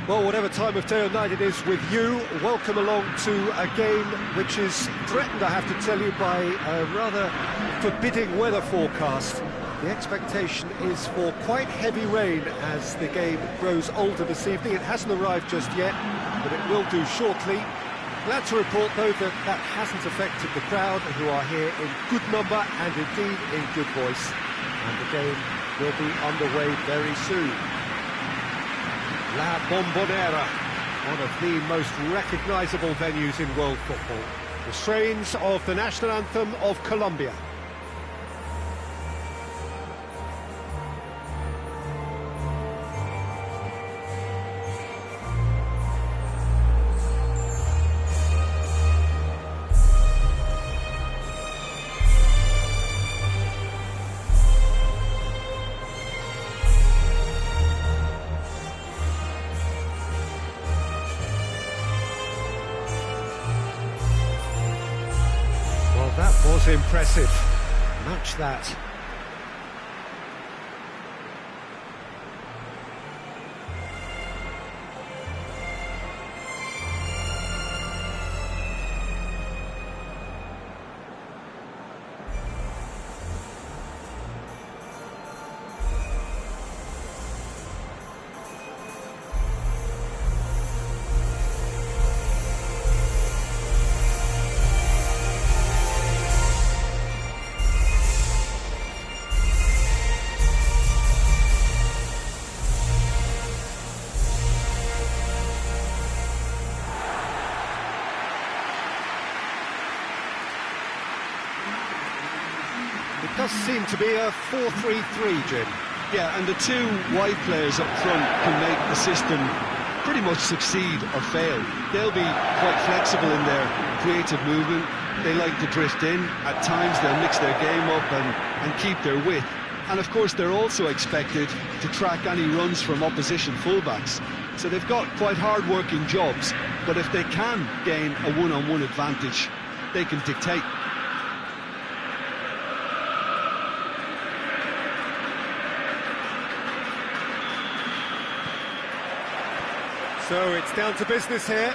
Well, whatever time of day or night it is with you, welcome along to a game which is threatened, I have to tell you, by a rather forbidding weather forecast. The expectation is for quite heavy rain as the game grows older this evening. It hasn't arrived just yet, but it will do shortly. Glad to report, though, that that hasn't affected the crowd, who are here in good number and indeed in good voice. And the game will be underway very soon. La Bombonera, one of the most recognisable venues in world football. The strains of the national anthem of Colombia. That was impressive. Match that. It does seem to be a 4-3-3, Jim. Yeah, and the two wide players up front can make the system pretty much succeed or fail. They'll be quite flexible in their creative movement. They like to drift in. At times they'll mix their game up and keep their width. And of course they're also expected to track any runs from opposition fullbacks. So they've got quite hard-working jobs, but if they can gain a one-on-one advantage, they can dictate. So it's down to business here.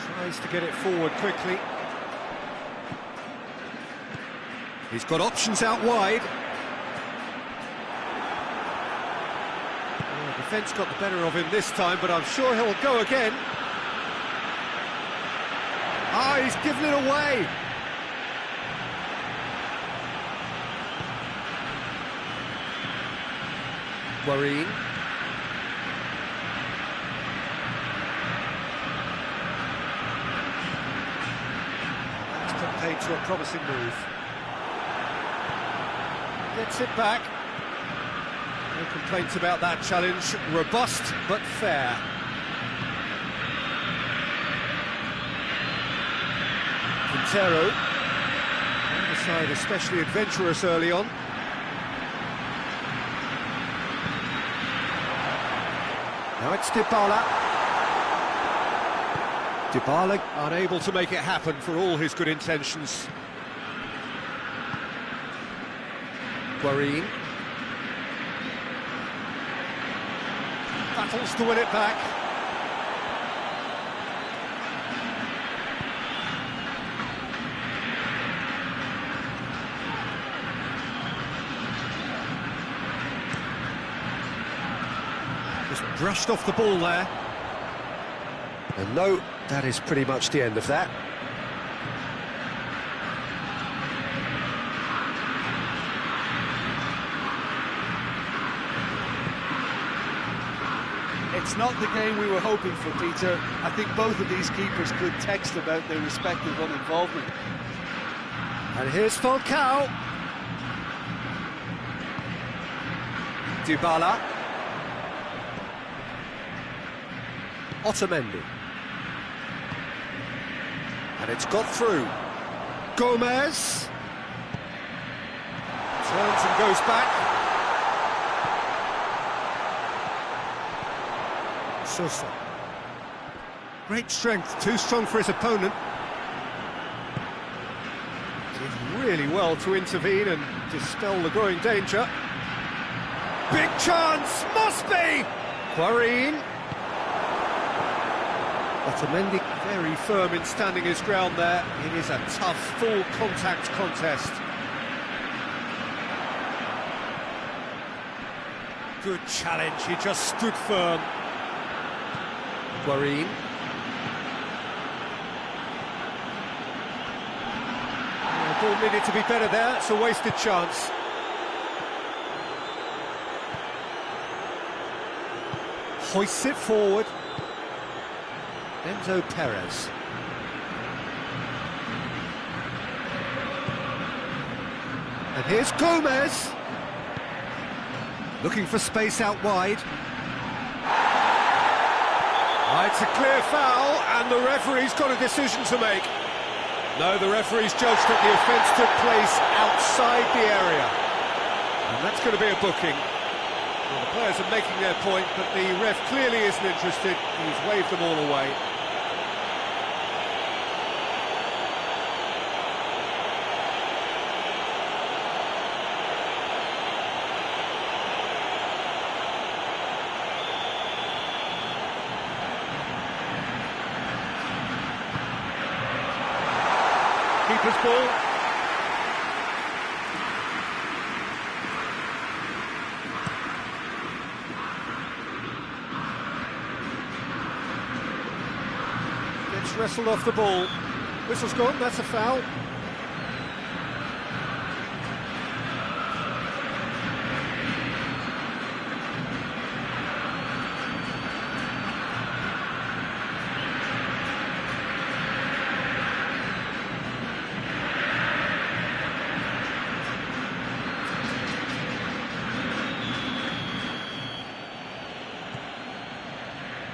Tries to get it forward quickly. He's got options out wide. Well, the defence got the better of him this time, but I'm sure he'll go again. Ah, he's given it away. Guarín. That's put paid to a promising move. Gets it back. No complaints about that challenge. Robust but fair. Quintero. On the side especially adventurous early on. Now it's Dybala. Dybala unable to make it happen for all his good intentions. Guarín. Battles to win it back. Brushed off the ball there. And no, that is pretty much the end of that. It's not the game we were hoping for, Peter. I think both of these keepers could text about their respective uninvolvement. And here's Falcao. Dybala. Otamendi. And it's got through. Gomez. Turns and goes back. Sosa. Great strength, too strong for his opponent. Did really really well to intervene and dispel the growing danger. Big chance, must be! Quarine. Otamendi very firm in standing his ground there. It is a tough, full contact contest. Good challenge, he just stood firm. Quarine. The ball needed to be better there, it's a wasted chance. Hoists it forward. Enzo Perez. And here's Gomez. Looking for space out wide. It's a clear foul, and the referee's got a decision to make. No, the referee's judged that the offence took place outside the area. And that's going to be a booking. Well, the players are making their point, but the ref clearly isn't interested. He's waved them all away. Keeper's ball. Gets wrestled off the ball. Whistle's gone, that's a foul.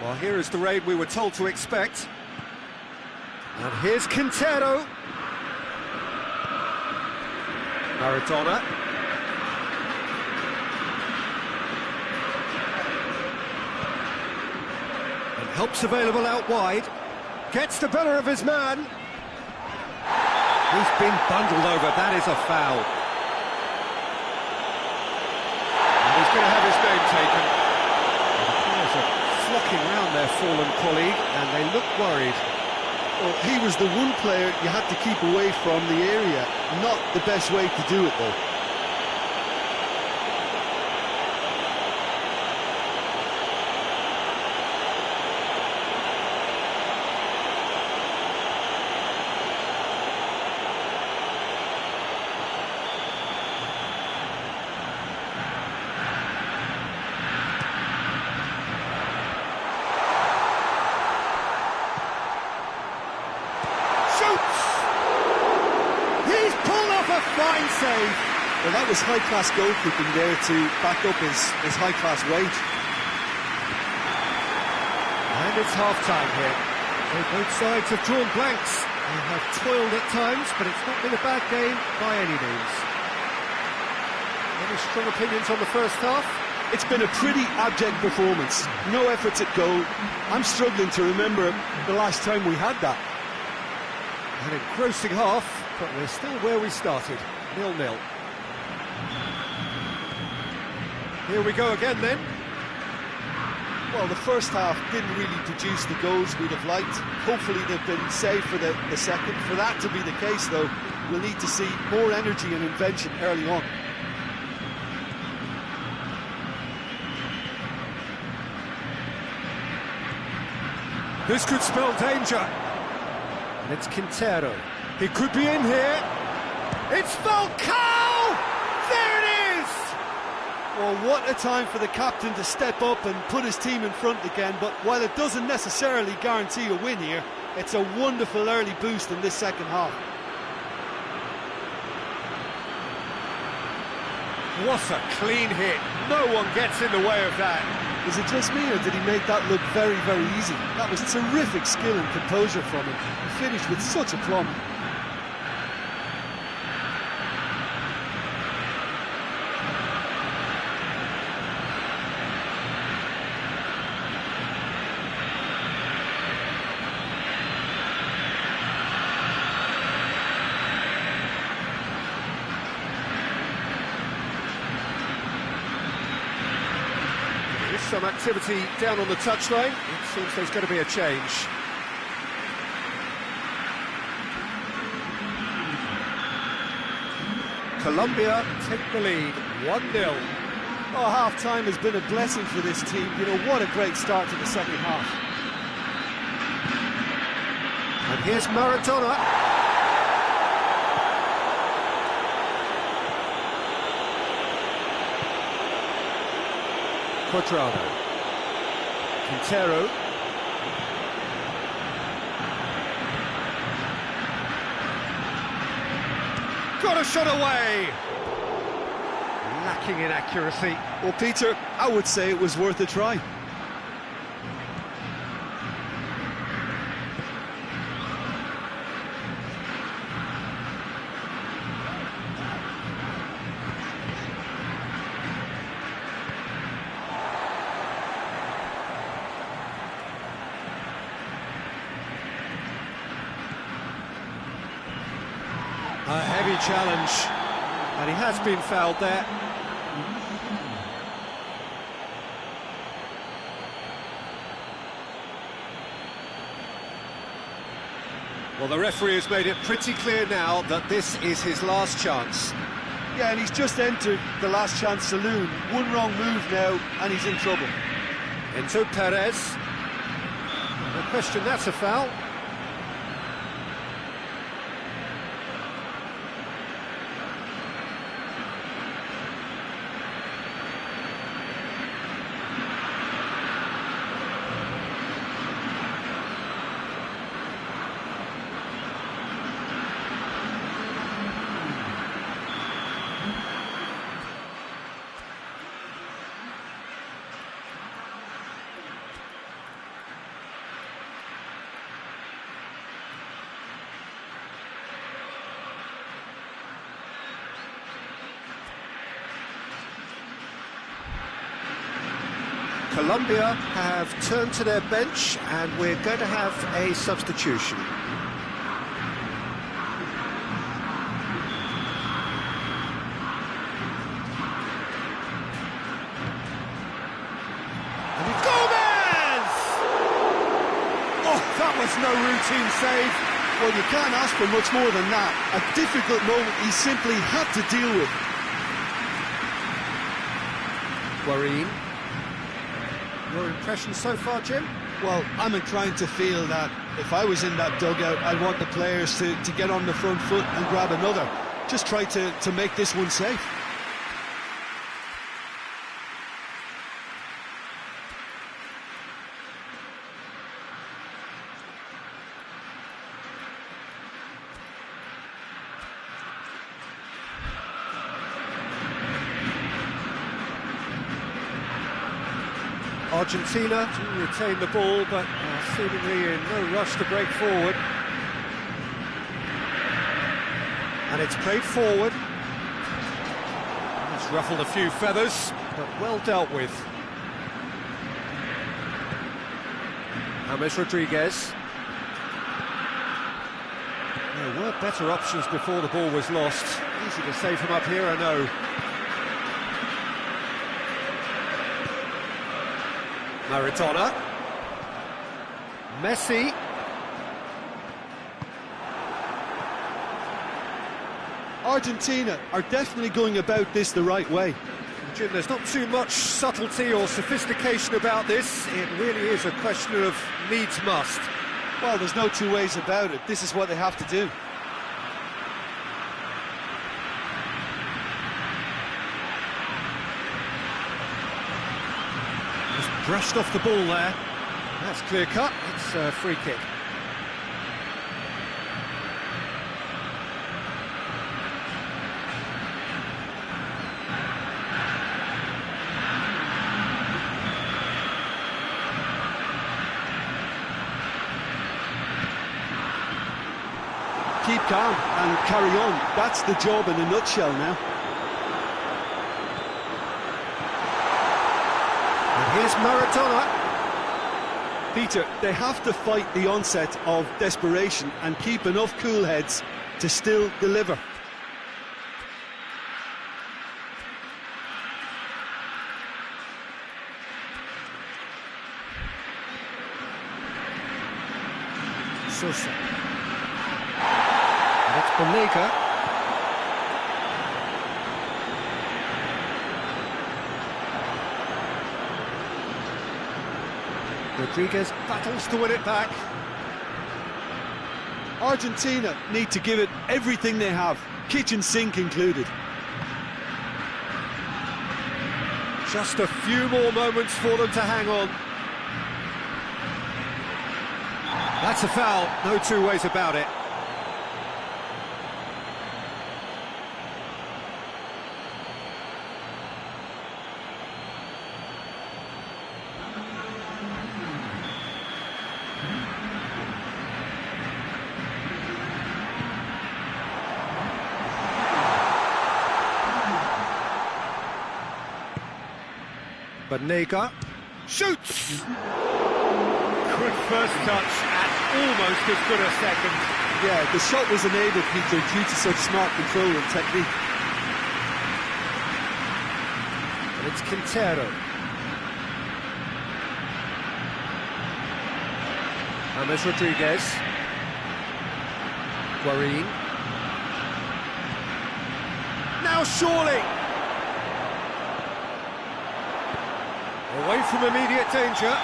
Well, here is the raid we were told to expect. And here's Quintero. Maradona. And help's available out wide. Gets the better of his man. He's been bundled over, that is a foul. And he's going to have his name taken. Flocking round their fallen colleague, and they look worried. Well, he was the one player you had to keep away from the area. Not the best way to do it, though. Fine save. Well, that was high-class goalkeeping there to back up his high-class wage. And it's half-time here. So both sides have drawn blanks. They have toiled at times, but it's not been a bad game by any means. Any strong opinions on the first half? It's been a pretty abject performance. No efforts at goal. I'm struggling to remember the last time we had that. An engrossing half, but we're still where we started, 0-0. Here we go again then. Well, the first half didn't really produce the goals we'd have liked. Hopefully they've been saved for the second. For that to be the case, though, we'll need to see more energy and invention early on. This could spell danger. And it's Quintero. He could be in here. It's Falcao! There it is! Well, what a time for the captain to step up and put his team in front again. But while it doesn't necessarily guarantee a win here, it's a wonderful early boost in this second half. What a clean hit. No one gets in the way of that. Is it just me, or did he make that look very, very easy? That was terrific skill and composure from him. He finished with such aplomb. some activity down on the touchline. It seems there's going to be a change. Colombia take the lead, 1-0. Oh, half-time has been a blessing for this team. You know, what a great start to the second half. And here's Maradona. Cuadrado. Quintero. Got a shot away! Lacking in accuracy. Well, Peter, I would say it was worth a try. A heavy challenge, and he has been fouled there. Well, the referee has made it pretty clear now that this is his last chance. Yeah, and he's just entered the last chance saloon. One wrong move now, and he's in trouble. Into Perez. No question, that's a foul. Colombia have turned to their bench, and we're going to have a substitution. And Gomez! Oh, that was no routine save. Well, you can't ask for much more than that. A difficult moment he simply had to deal with. Guarín. Your impression so far, Jim? Well, I'm inclined to feel that if I was in that dugout, I'd want the players to get on the front foot and grab another. Just try to make this one safe. Argentina do retain the ball, but seemingly in no rush to break forward. And it's played forward. It's ruffled a few feathers, but well dealt with. James Rodriguez. There were better options before the ball was lost. Easy to save him up here, I know. Maradona. Messi. Argentina are definitely going about this the right way. Jim, there's not too much subtlety or sophistication about this. It really is a question of needs must. Well, there's no two ways about it. This is what they have to do. Brushed off the ball there. That's clear cut. It's a free kick. Keep calm and carry on. That's the job in a nutshell now. Here's Maradona. Peter, they have to fight the onset of desperation and keep enough cool heads to still deliver. Sosa. And it's Banega. Rodriguez battles to win it back. Argentina need to give it everything they have, kitchen sink included. Just a few more moments for them to hang on. That's a foul, no two ways about it. Banega shoots! Good first touch and almost as good a second. Yeah, the shot was enabled, Peter, due to such smart control and technique. And it's Quintero. James Rodriguez. Guarín. Now surely! Away from immediate danger.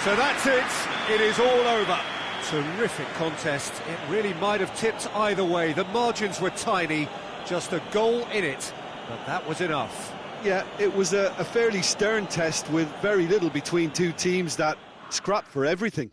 So that's it. It is all over. Terrific contest. It really might have tipped either way. The margins were tiny. Just a goal in it. But that was enough. Yeah, it was a fairly stern test with very little between two teams that scrapped for everything.